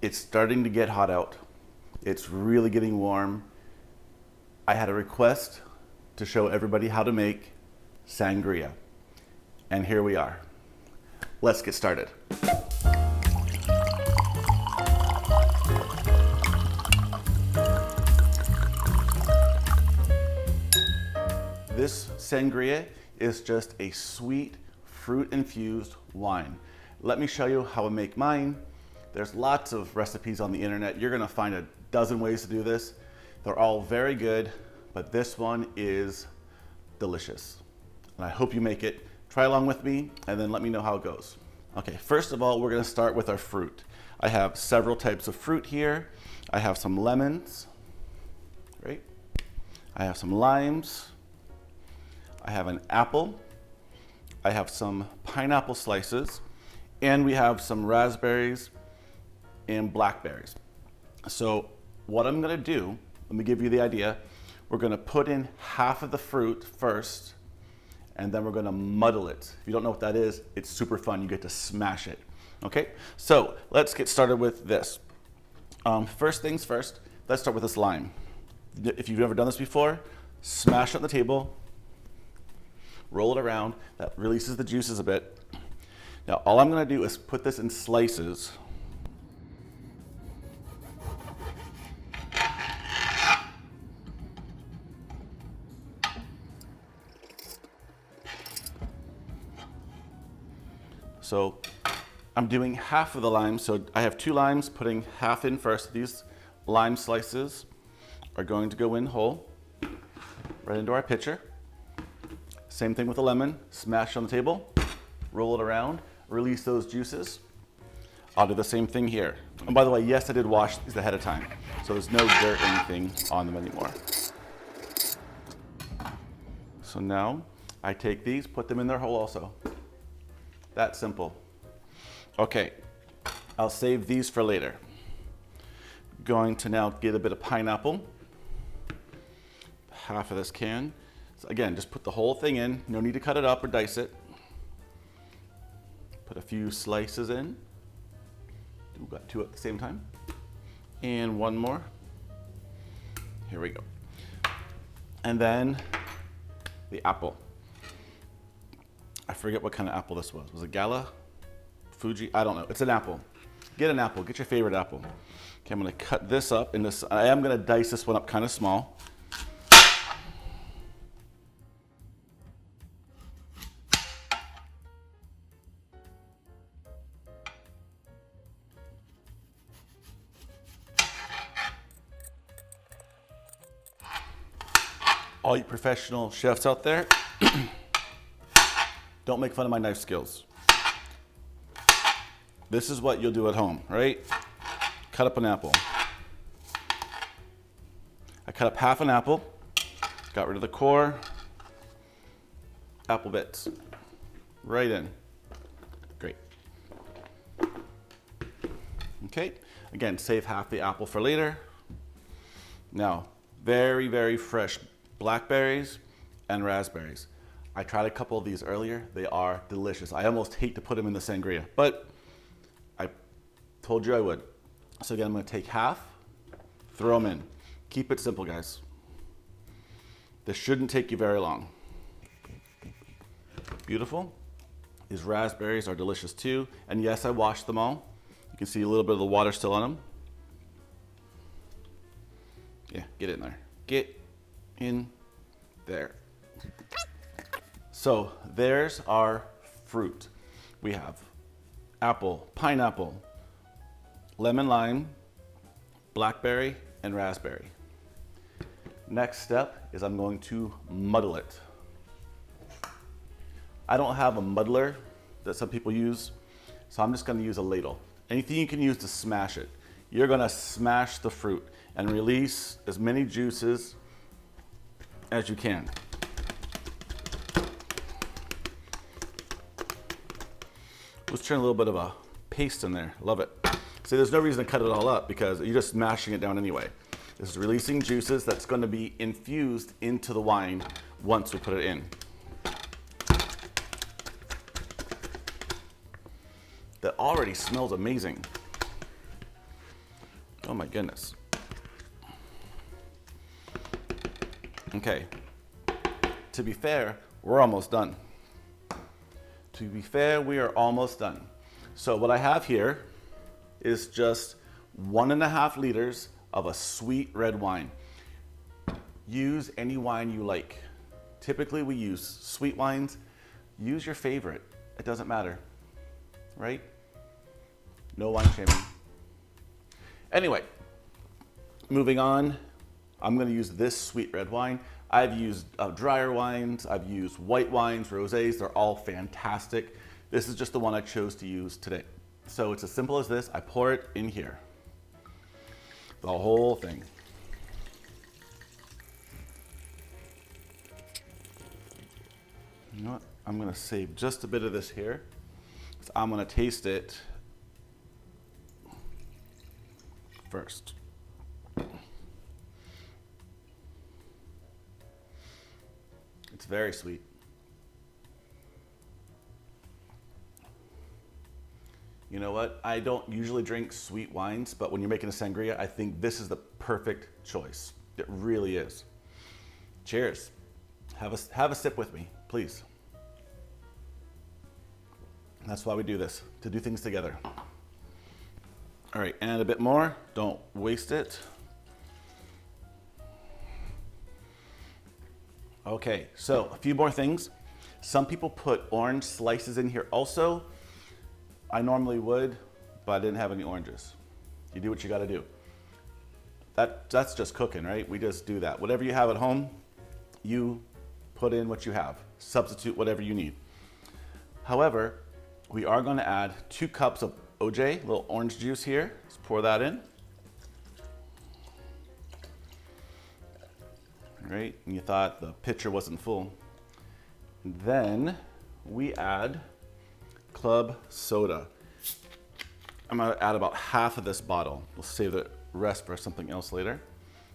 It's starting to get hot out. It's really getting warm. I had a request to show everybody how to make sangria. And here we are. Let's get started. This sangria is just a sweet, fruit-infused wine. Let me show you how I make mine. There's lots of recipes on the internet. You're gonna find a dozen ways to do this. They're all very good, but this one is delicious. And I hope you make it. Try along with me and then let me know how it goes. Okay, first of all, we're gonna start with our fruit. I have several types of fruit here. I have some lemons, right? I have some limes. I have an apple. I have some pineapple slices, and we have some raspberries and blackberries. So what I'm gonna do, let me give you the idea. We're gonna put in half of the fruit first, and then we're gonna muddle it. If you don't know what that is, it's super fun. You get to smash it, okay? So let's get started with this. First things first, let's start with this lime. If you've never done this before, smash it on the table, roll it around. That releases the juices a bit. Now, all I'm gonna do is put this in slices. So I'm doing half of the lime. So I have 2 limes, putting half in first. These lime slices are going to go in whole, right into our pitcher. Same thing with the lemon, smash on the table, roll it around, release those juices. I'll do the same thing here. And by the way, yes, I did wash these ahead of time, so there's no dirt or anything on them anymore. So now I take these, put them in their hole also. That simple. Okay, I'll save these for later. Going to now get a bit of pineapple, half of this can. So again, just put the whole thing in. No need to cut it up or dice it. Put a few slices in. We've got 2 at the same time. And 1 more. Here we go. And then the apple. I forget what kind of apple this was. Was it Gala? Fuji? I don't know. It's an apple. Get an apple. Get your favorite apple. Okay, I'm gonna cut this up in this. I am gonna dice this one up kind of small. All you professional chefs out there, don't make fun of my knife skills. This is what you'll do at home, right? Cut up an apple. I cut up half an apple, got rid of the core, apple bits, right in. Great. Okay, again, save half the apple for later. Now, very, very fresh blackberries and raspberries. I tried a couple of these earlier. They are delicious. I almost hate to put them in the sangria, but I told you I would. So again, I'm gonna take half, throw them in. Keep it simple, guys. This shouldn't take you very long. Beautiful. These raspberries are delicious too. And yes, I washed them all. You can see a little bit of the water still on them. Yeah, get in there. Get in there. So there's our fruit. We have apple, pineapple, lemon lime, blackberry, and raspberry. Next step is I'm going to muddle it. I don't have a muddler that some people use, so I'm just gonna use a ladle. Anything you can use to smash it. You're gonna smash the fruit and release as many juices as you can. Let's turn a little bit of a paste in there. Love it. See, there's no reason to cut it all up because you're just mashing it down anyway. This is releasing juices that's going to be infused into the wine once we put it in. That already smells amazing. Oh my goodness. Okay. To be fair, we're almost done. To be fair, we are almost done. So what I have here is just 1.5 liters of a sweet red wine. Use any wine you like. Typically we use sweet wines. Use your favorite. It doesn't matter, right? No wine shaming. Anyway, moving on, I'm gonna use this sweet red wine. I've used drier wines, I've used white wines, rosés, they're all fantastic. This is just the one I chose to use today. So it's as simple as this. I pour it in here. The whole thing. You know what? I'm gonna save just a bit of this here. So I'm gonna taste it first. It's very sweet. You know what? I don't usually drink sweet wines, but when you're making a sangria, I think this is the perfect choice. It really is. Cheers. Have a sip with me, please. That's why we do this, to do things together. All right, and a bit more. Don't waste it. Okay, so a few more things. Some people put orange slices in here also. I normally would, but I didn't have any oranges. You do what you gotta do. That's just cooking, right? We just do that. Whatever you have at home, you put in what you have. Substitute whatever you need. However, we are gonna add 2 cups of OJ, a little orange juice here. Let's pour that in. Right, and you thought the pitcher wasn't full. And then we add club soda. I'm gonna add about half of this bottle. We'll save the rest for something else later.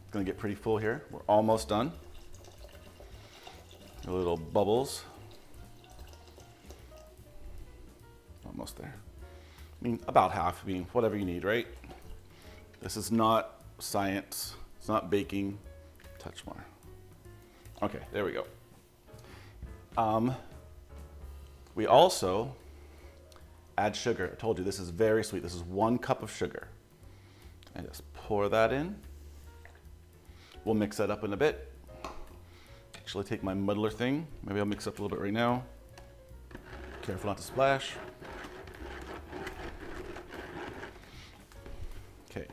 It's gonna get pretty full here. We're almost done. A little bubbles. Almost there. I mean, about half, I mean, whatever you need, right? This is not science. It's not baking. Touch more. Okay, there we go. We also add sugar. I told you this is very sweet. This is 1 cup of sugar. I just pour that in. We'll mix that up in a bit. Actually take my muddler thing. Maybe I'll mix up a little bit right now. Careful not to splash. Okay.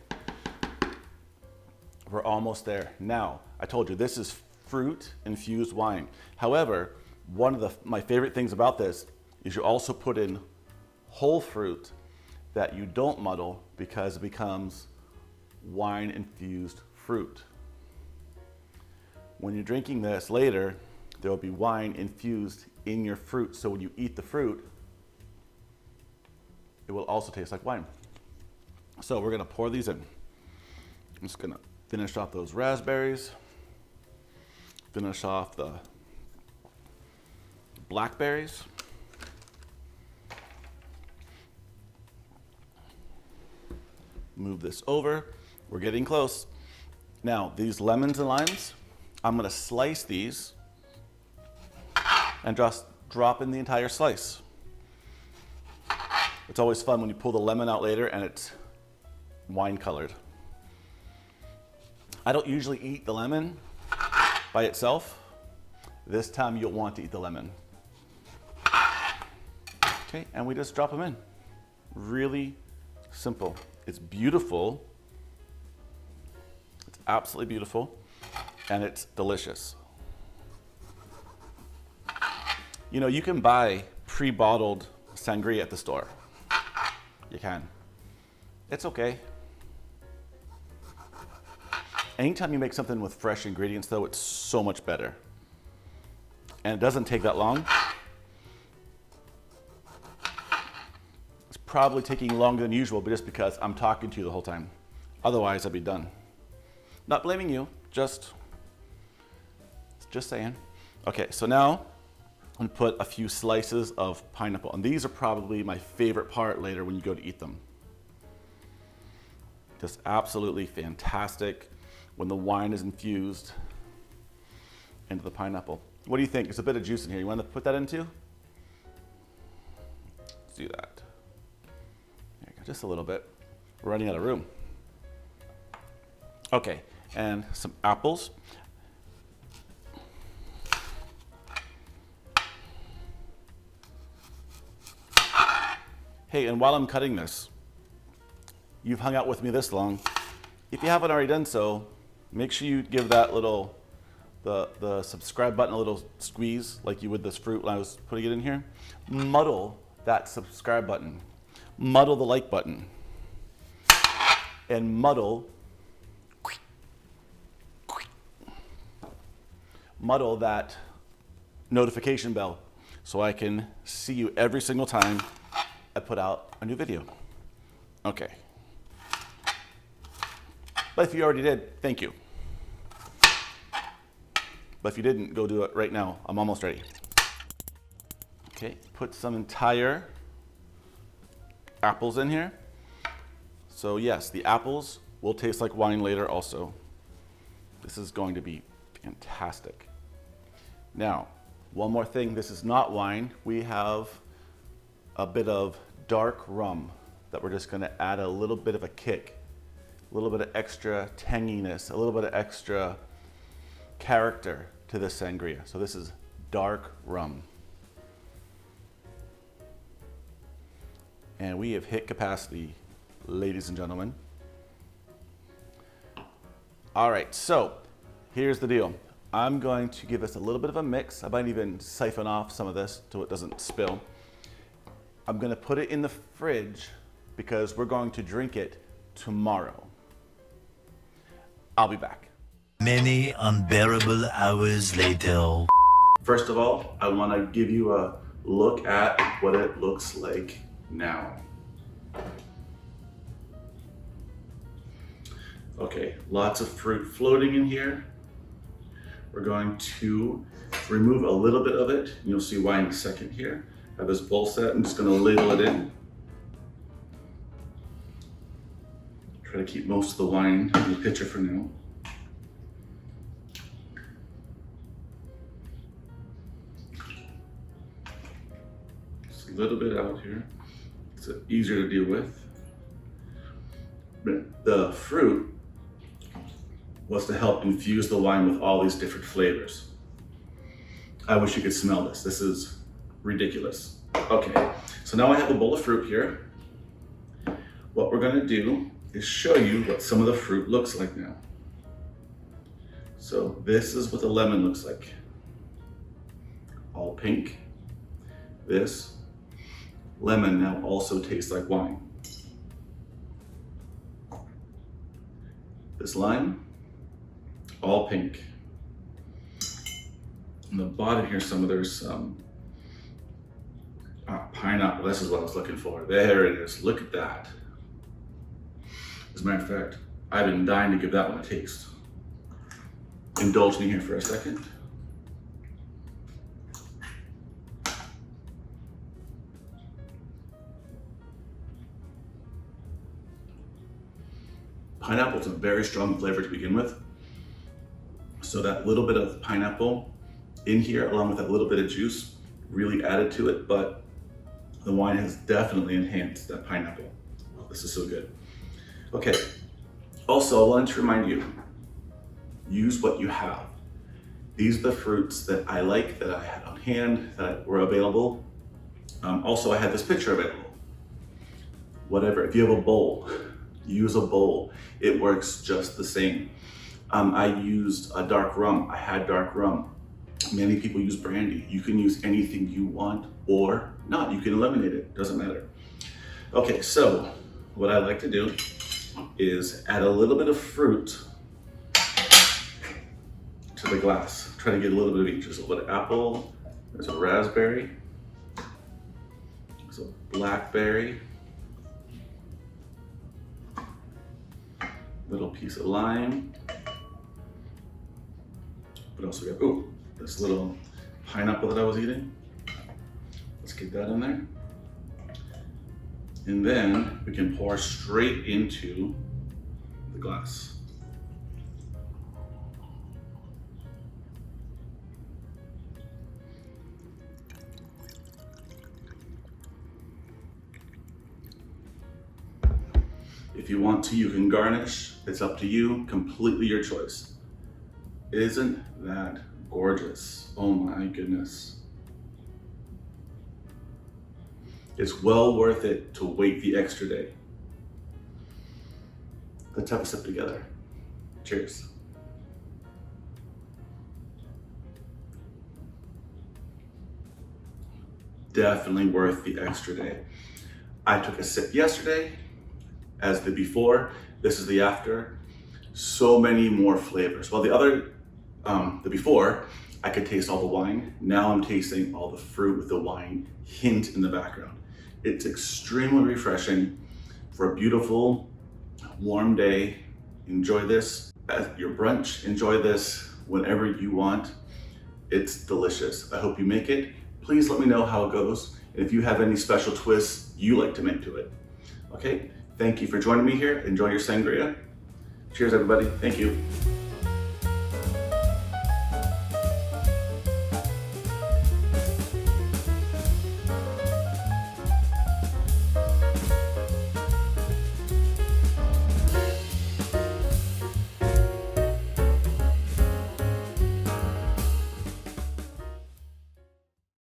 We're almost there. Now, I told you this is fruit infused wine. However, one of my favorite things about this is you also put in whole fruit that you don't muddle because it becomes wine infused fruit. When you're drinking this later, there will be wine infused in your fruit. So when you eat the fruit, it will also taste like wine. So we're gonna pour these in. I'm just gonna finish off those raspberries. Finish off the blackberries. Move this over. We're getting close. Now, these lemons and limes, I'm gonna slice these and just drop in the entire slice. It's always fun when you pull the lemon out later and it's wine colored. I don't usually eat the lemon by itself. This time you'll want to eat the lemon. Okay, and we just drop them in. Really simple. It's beautiful. It's absolutely beautiful, and it's delicious. You know, you can buy pre-bottled sangria at the store. You can. It's okay. Anytime you make something with fresh ingredients, though, it's so much better. And it doesn't take that long. It's probably taking longer than usual, but just because I'm talking to you the whole time. Otherwise, I'd be done. Not blaming you, just saying. Okay, so now I'm gonna put a few slices of pineapple. And these are probably my favorite part later when you go to eat them. Just absolutely fantastic when the wine is infused into the pineapple. What do you think? There's a bit of juice in here. You want to put that into? Let's do that. There you go, just a little bit. We're running out of room. Okay, and some apples. Hey, and while I'm cutting this, you've hung out with me this long. If you haven't already done so, make sure you give that little, the subscribe button a little squeeze like you would this fruit when I was putting it in here. Muddle that subscribe button. Muddle the like button. And muddle that notification bell so I can see you every single time I put out a new video. Okay. But if you already did, thank you. But if you didn't, go do it right now. I'm almost ready. Okay, put some entire apples in here. So yes, the apples will taste like wine later also. This is going to be fantastic. Now, one more thing, this is not wine. We have a bit of dark rum that we're just gonna add a little bit of a kick, a little bit of extra tanginess, a little bit of extra character to this sangria. So this is dark rum. And we have hit capacity, ladies and gentlemen. All right, so here's the deal. I'm going to give us a little bit of a mix. I might even siphon off some of this so it doesn't spill. I'm gonna put it in the fridge because we're going to drink it tomorrow. I'll be back. Many unbearable hours later. First of all, I want to give you a look at what it looks like now. Okay, lots of fruit floating in here. We're going to remove a little bit of it. You'll see why in a second here. I have this bowl set. I'm just going to ladle it in. Try to keep most of the wine in the pitcher for now. Just a little bit out here. It's easier to deal with. But the fruit was to help infuse the wine with all these different flavors. I wish you could smell this. This is ridiculous. Okay, so now I have a bowl of fruit here. What we're gonna do is show you what some of the fruit looks like now. So this is what the lemon looks like. All pink. This lemon now also tastes like wine. This lime, all pink. On the bottom here, there's some pineapple. This is what I was looking for. There it is. Look at that. As a matter of fact, I've been dying to give that one a taste. Indulge me here for a second. Pineapple is a very strong flavor to begin with. So that little bit of pineapple in here, along with that little bit of juice, really added to it, but the wine has definitely enhanced that pineapple. Wow, this is so good. Okay, also I wanted to remind you, use what you have. These are the fruits that I like, that I had on hand, that were available. Also, I had this picture available. Whatever, if you have a bowl, use a bowl. It works just the same. I used a dark rum. I had dark rum. Many people use brandy. You can use anything you want or not. You can eliminate it, doesn't matter. Okay, so what I like to do is add a little bit of fruit to the glass. Try to get a little bit of each. There's a little apple, there's a raspberry, there's a blackberry, little piece of lime. What else we got? Oh, this little pineapple that I was eating. Let's get that in there. And then we can pour straight into glass. If you want to, you can garnish. It's up to you, completely your choice. Isn't that gorgeous? Oh my goodness. It's well worth it to wait the extra day. Let's have a sip together. Cheers. Definitely worth the extra day. I took a sip yesterday as the before. This is the after. So many more flavors. Well, the before, I could taste all the wine. Now I'm tasting all the fruit with the wine hint in the background. It's extremely refreshing for a beautiful, warm day. Enjoy this at your brunch. Enjoy this whenever you want. It's delicious. I hope you make it. Please let me know how it goes. And if you have any special twists you like to make to it. Okay, thank you for joining me here. Enjoy your sangria. Cheers, everybody. Thank you.